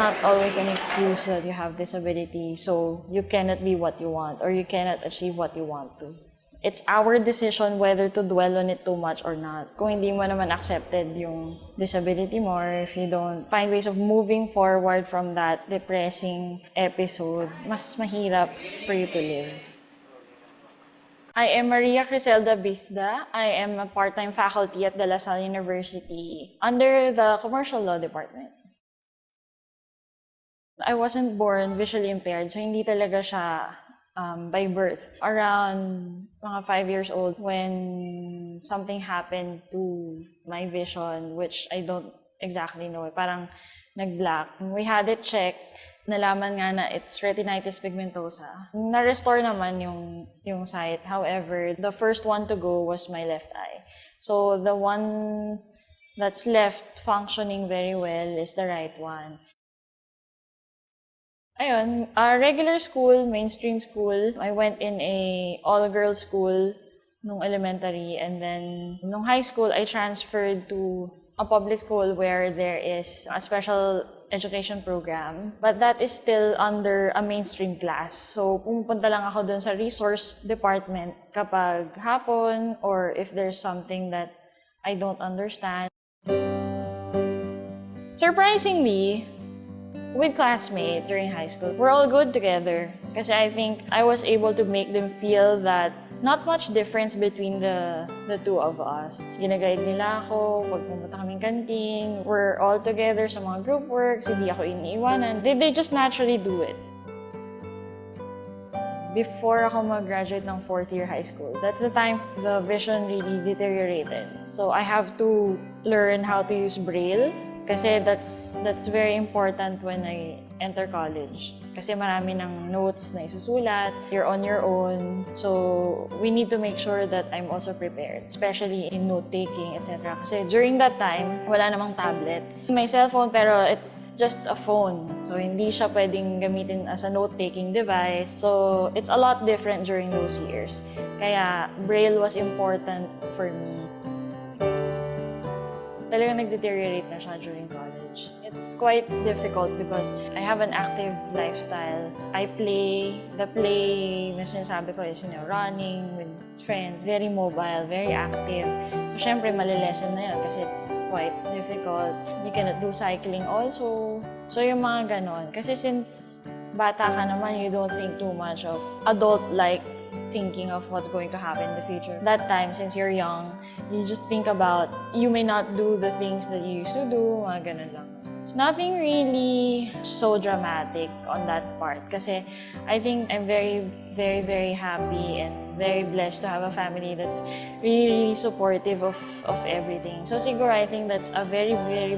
not always an excuse that you have disability, so you cannot be what you want or you cannot achieve what you want to. It's our decision whether to dwell on it too much or not. Kung hindi mo naman accepted yung disability mo, or if you don't find ways of moving forward from that depressing episode, mas mahirap for you to live. I am Maria Criselda Bisda. I am a part-time faculty at De La Salle University under the Commercial Law Department. I wasn't born visually impaired, so hindi talaga siya by birth. Around mga 5 years old, when something happened to my vision, which I don't exactly know, parang nag-black. We had it checked. Nalaman nga na it's retinitis pigmentosa. Na-restore naman yung sight. However, the first one to go was my left eye. So the one that's left functioning very well is the right one. Ayun, regular school, mainstream school. I went in a all-girls school nung elementary, and then nung high school, I transferred to a public school where there is a special education program, but that is still under a mainstream class. So pumupunta lang ako dun sa resource department kapag hapon or if there's something that I don't understand. Surprisingly, with classmates during high school, we're all good together. Kasi I think I was able to make them feel that not much difference between the two of us. Ginaguide nila ako, pag pumunta kaming canteen, we're all together sa mga group works, hindi ako iniiwanan. They just naturally do it. Before ako mag-graduate ng 4th year high school, that's the time the vision really deteriorated. So I have to learn how to use Braille. Kasi that's very important when I enter college. Kasi marami ng notes na isusulat, you're on your own. So we need to make sure that I'm also prepared, especially in note-taking, etc. Kasi during that time, wala namang tablets. May cellphone pero it's just a phone. So hindi siya pwedeng gamitin as a note-taking device. So it's a lot different during those years. Kaya Braille was important for me. Talagang nag-deteriorate na siya during college. It's quite difficult because I have an active lifestyle. I play. The play na sinasabi ko is, running with friends, very mobile, very active. So, syempre, malilesen na yun kasi it's quite difficult. You cannot do cycling also. So, yung mga ganon. Kasi since bata ka naman, you don't think too much of adult-like thinking of what's going to happen in the future. That time, since you're young, you just think about you may not do the things that you used to do, mga ganun lang. So nothing really so dramatic on that part kasi I think I'm very, very, very happy and very blessed to have a family that's really, really supportive of everything. So siguro I think that's a very, very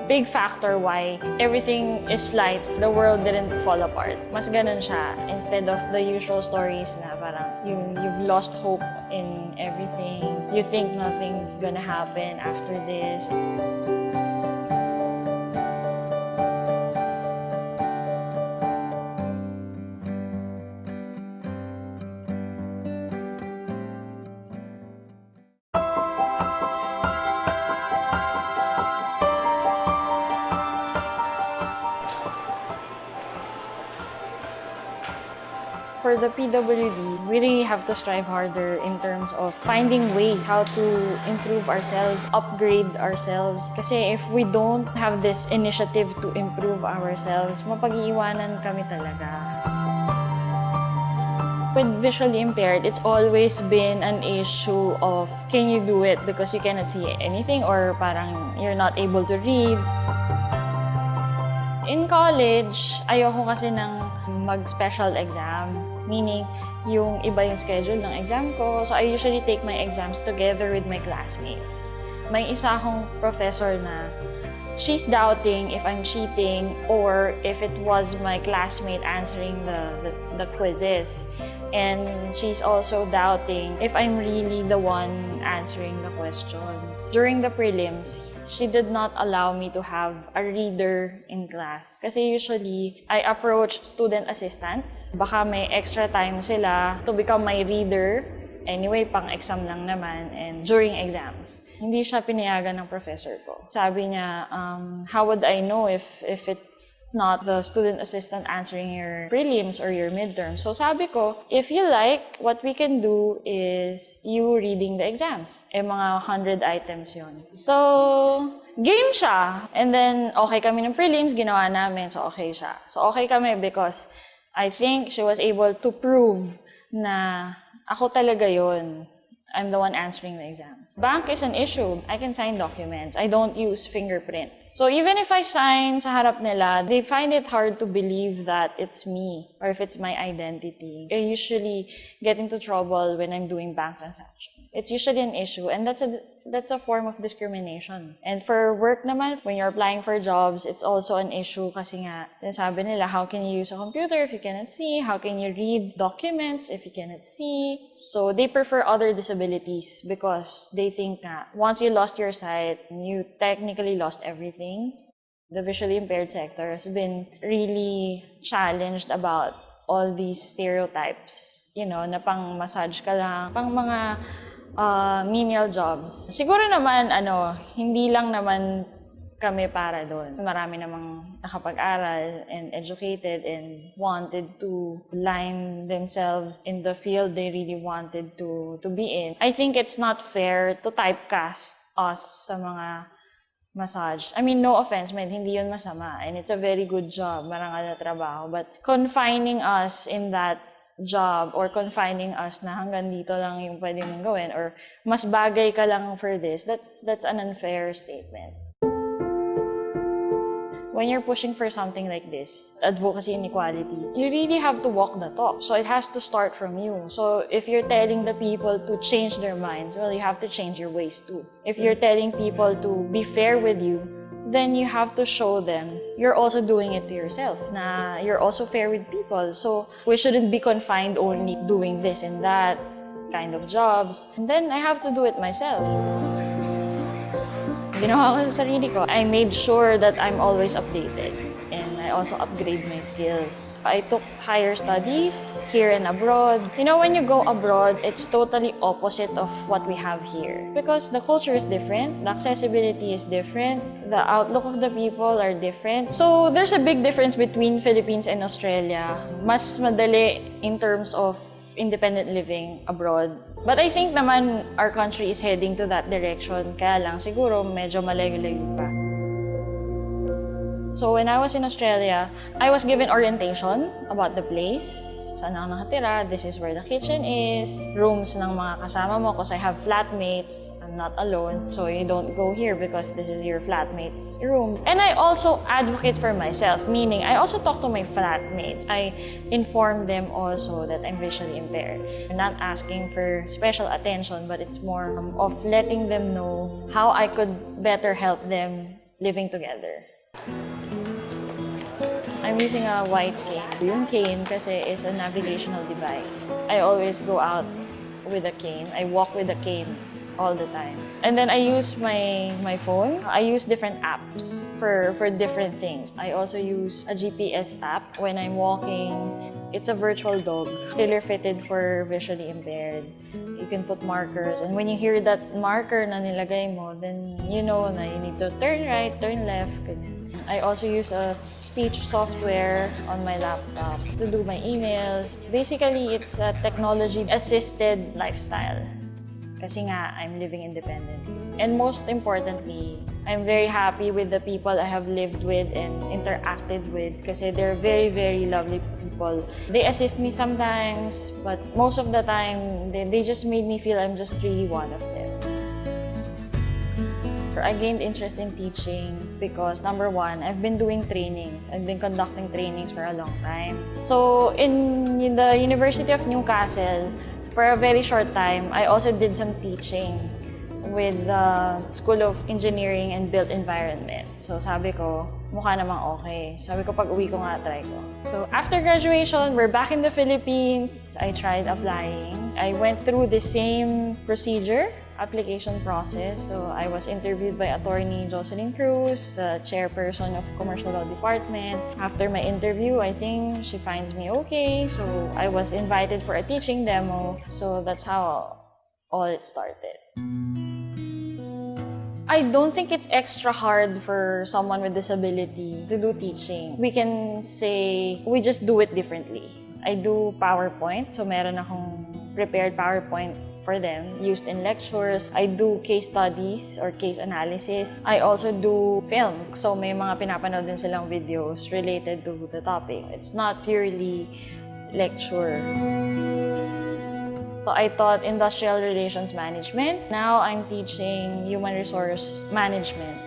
big factor why everything is light. The world didn't fall apart. Mas ganun siya instead of the usual stories na parang you've lost hope in everything. You think nothing's gonna happen after this. For the PWD, we really have to strive harder in terms of finding ways how to improve ourselves, upgrade ourselves. Kasi if we don't have this initiative to improve ourselves, mapag-iiwanan kami talaga. With visually impaired, it's always been an issue of can you do it because you cannot see anything or parang you're not able to read. In college, ayoko kasi ng mag-special exam. Meaning, yung iba yung schedule ng exam ko. So, I usually take my exams together with my classmates. May isa akong professor na she's doubting if I'm cheating or if it was my classmate answering the quizzes. And she's also doubting if I'm really the one answering the questions. During the prelims, she did not allow me to have a reader in class. Kasi usually, I approach student assistants. Baka may extra time sila to become my reader. Anyway, pang-exam lang naman and during exams. Hindi siya pinayagan ng professor ko. Sabi niya, how would I know if it's not the student assistant answering your prelims or your midterms? So sabi ko, if you like, what we can do is you reading the exams. Mga 100 items yon. So, game siya. And then, okay kami ng prelims, ginawa namin. So, okay siya. So, okay kami because I think she was able to prove na ako talaga yon. I'm the one answering the exams. Bank is an issue. I can sign documents. I don't use fingerprints. So even if I sign sa harap nila, they find it hard to believe that it's me or if it's my identity. I usually get into trouble when I'm doing bank transactions. It's usually an issue, and that's a form of discrimination. And for work naman, when you're applying for jobs, it's also an issue kasi nga, sabi nila, how can you use a computer if you cannot see? How can you read documents if you cannot see? So they prefer other disabilities because they think that once you lost your sight, you technically lost everything. The visually impaired sector has been really challenged about all these stereotypes, na pang massage ka lang, pang mga menial jobs. Siguro naman, hindi lang naman kami para doon. Marami namang nakapag-aral and educated and wanted to line themselves in the field they really wanted to be in. I think it's not fair to typecast us sa mga massage. I mean, no offense, hindi yun masama. And it's a very good job, marangal na trabaho. But confining us in that job or confining us na hanggang dito lang yung pwede mong gawin or mas bagay ka lang for this, that's an unfair statement. When you're pushing for something like this, advocacy and equality, you really have to walk the talk. So it has to start from you. So if you're telling the people to change their minds, well, you have to change your ways too. If you're telling people to be fair with you, then you have to show them you're also doing it to yourself, na you're also fair with people. So we shouldn't be confined only doing this and that kind of jobs. And then I have to do it myself. Ginawa ko sa sarili ko. I made sure that I'm always updated. And I also upgrade my skills. I took higher studies here and abroad. When you go abroad, it's totally opposite of what we have here. Because the culture is different, the accessibility is different, the outlook of the people are different. So there's a big difference between Philippines and Australia. Mas madali in terms of independent living abroad. But I think naman our country is heading to that direction. Kaya lang siguro medyo malayo-layo pa. So when I was in Australia, I was given orientation about the place. Saan ako nakatira, this is where the kitchen is, rooms ng mga kasama mo because I have flatmates, I'm not alone. So you don't go here because this is your flatmate's room. And I also advocate for myself, meaning I also talk to my flatmates. I inform them also that I'm visually impaired. I'm not asking for special attention, but it's more of letting them know how I could better help them living together. I'm using a white cane. Yung cane kasi is a navigational device. I always go out with a cane. I walk with a cane all the time. And then I use my phone. I use different apps for different things. I also use a GPS app when I'm walking. It's a virtual dog, tailor-fitted for visually impaired. You can put markers, and when you hear that marker na nilagay mo, then you know na you need to turn right, turn left, ganyan. I also use a speech software on my laptop to do my emails. Basically, it's a technology-assisted lifestyle. Kasi nga, I'm living independently. And most importantly, I'm very happy with the people I have lived with and interacted with kasi they're very, very lovely people. They assist me sometimes, but most of the time, they just made me feel I'm just really one of them. I gained interest in teaching because, number one, I've been doing trainings. I've been conducting trainings for a long time. So, in the University of Newcastle, for a very short time, I also did some teaching with the School of Engineering and Built Environment. So sabi ko, mukha namang okay. Sabi ko, pag uwi ko nga, try ko. So after graduation, we're back in the Philippines. I tried applying. I went through the same procedure, application process. So I was interviewed by Attorney Jocelyn Cruz, the chairperson of Commercial Law Department. After my interview, I think she finds me okay. So I was invited for a teaching demo. So that's how all it started. I don't think it's extra hard for someone with disability to do teaching. We can say, we just do it differently. I do PowerPoint, so meron akong prepared PowerPoint for them used in lectures. I do case studies or case analysis. I also do film, so may mga pinapanood din silang videos related to the topic. It's not purely lecture. So I taught industrial relations management. Now I'm teaching human resource management.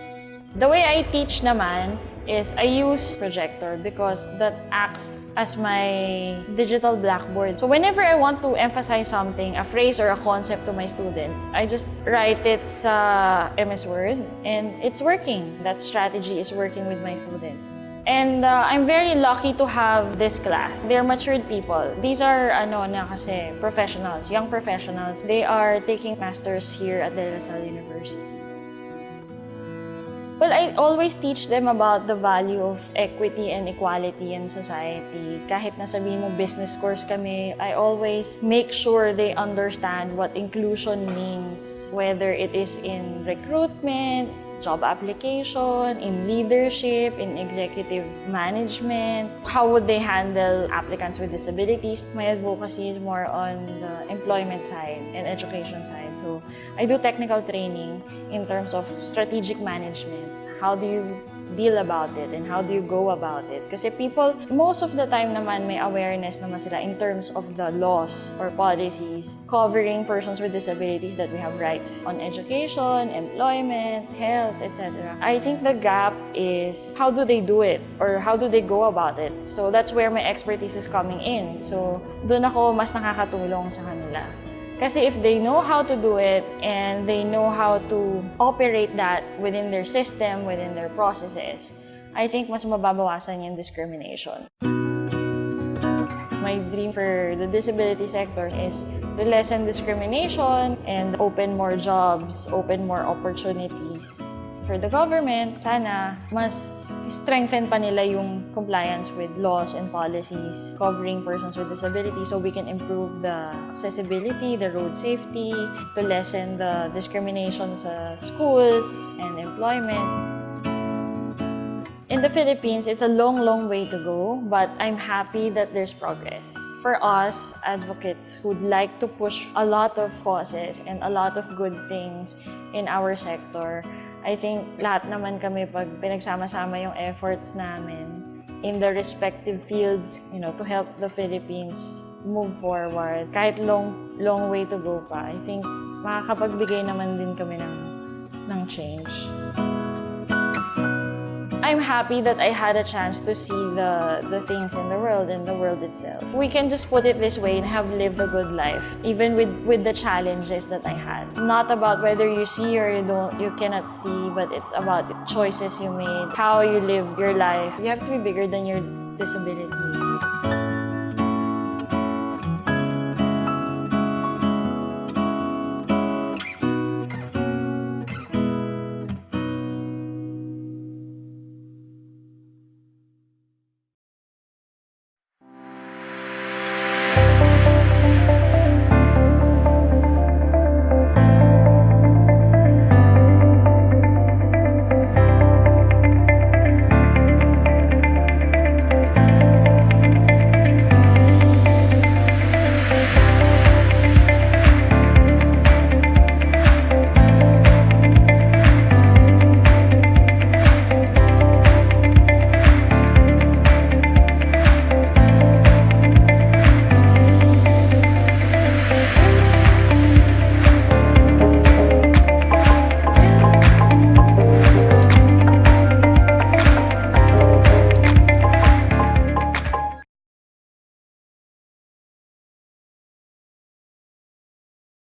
The way I teach naman is I use projector because that acts as my digital blackboard. So whenever I want to emphasize something, a phrase or a concept to my students, I just write it sa MS Word and it's working. That strategy is working with my students. And I'm very lucky to have this class. They're matured people. These are kasi professionals, young professionals. They are taking masters here at De La Salle University. Well, I always teach them about the value of equity and equality in society. Kahit na sabihin mo business course kami, I always make sure they understand what inclusion means. Whether it is in recruitment, job application, in leadership, in executive management. How would they handle applicants with disabilities? My advocacy is more on the employment side and education side. So I do technical training in terms of strategic management. How do you deal about it and how do you go about it? Kasi people, most of the time naman may awareness naman sila in terms of the laws or policies covering persons with disabilities, that we have rights on education, employment, health, etc. I think the gap is how do they do it or how do they go about it? So that's where my expertise is coming in. So doon ako mas nakakatulong sa kanila. Kasi if they know how to do it and they know how to operate that within their system, within their processes, I think mas mababawasan yung discrimination. My dream for the disability sector is to lessen discrimination and open more jobs, open more opportunities. For the government, sana mas strengthen pa nila yung compliance with laws and policies covering persons with disabilities so we can improve the accessibility, the road safety, to lessen the discrimination sa schools and employment. In the Philippines, it's a long, long way to go, but I'm happy that there's progress. For us, advocates who'd like to push a lot of causes and a lot of good things in our sector, I think lahat naman kami pag pinagsama-sama yung efforts namin in the respective fields, to help the Philippines move forward. Kahit long way to go pa, I think makakapagbigay naman din kami ng change. I'm happy that I had a chance to see the things in the world and the world itself. We can just put it this way and have lived a good life, even with the challenges that I had. Not about whether you see or you cannot see, but it's about the choices you made, how you live your life. You have to be bigger than your disability.